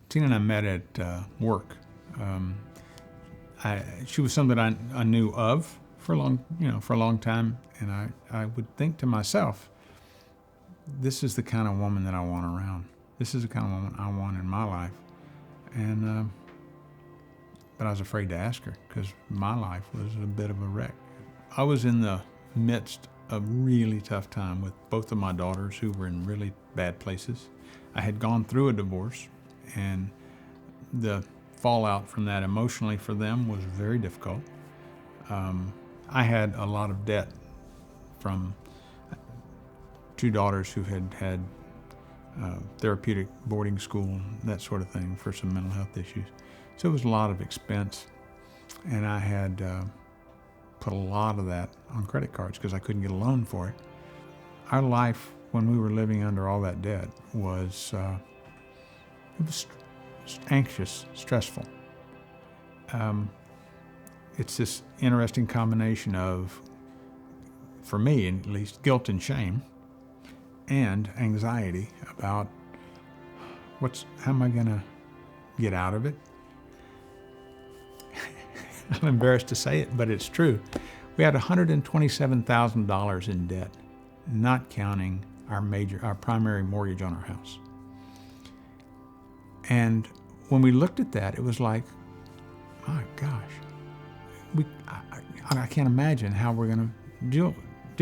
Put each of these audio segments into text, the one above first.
Tina and I met at work. She was something I knew of for a long time, and I would think to myself, this is the kind of woman that I want around. This is the kind of woman I want in my life. And but I was afraid to ask her because my life was a bit of a wreck. I was in the midst of a really tough time with both of my daughters who were in really bad places. I had gone through a divorce, and the fallout from that emotionally for them was very difficult. I had a lot of debt from two daughters who had therapeutic boarding school, that sort of thing, for some mental health issues. So it was a lot of expense, and I had put a lot of that on credit cards because I couldn't get a loan for it. Our life when we were living under all that debt was anxious, stressful. It's this interesting combination of, for me at least, guilt and shame and anxiety about how am I gonna get out of it? I'm embarrassed to say it, but it's true. We had $127,000 in debt, not counting our primary mortgage on our house. And when we looked at that, it was like, my gosh, I can't imagine how we're going to deal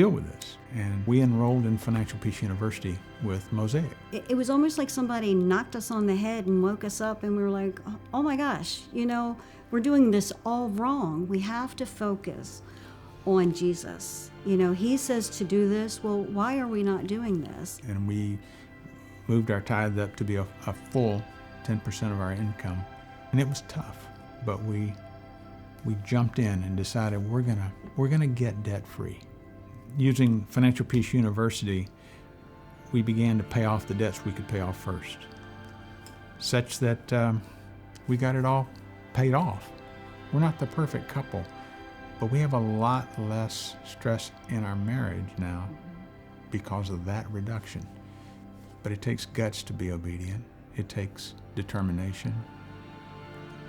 with this. And we enrolled in Financial Peace University with Mosaic. It was almost like somebody knocked us on the head and woke us up, and we were like, oh my gosh, we're doing this all wrong. We have to focus on Jesus. He says to do this. Well, why are we not doing this? And we moved our tithe up to be a full 10% of our income. And it was tough, but we jumped in and decided we're gonna get debt free. Using Financial Peace University, we began to pay off the debts we could pay off first, such that we got it all paid off. We're not the perfect couple, but we have a lot less stress in our marriage now because of that reduction. But it takes guts to be obedient. It takes determination,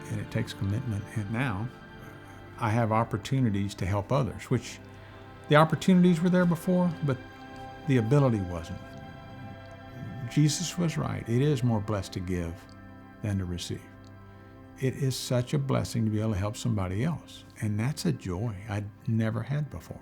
and it takes commitment. And now I have opportunities to help others, which the opportunities were there before, but the ability wasn't. Jesus was right. It is more blessed to give than to receive. It is such a blessing to be able to help somebody else. And that's a joy I'd never had before.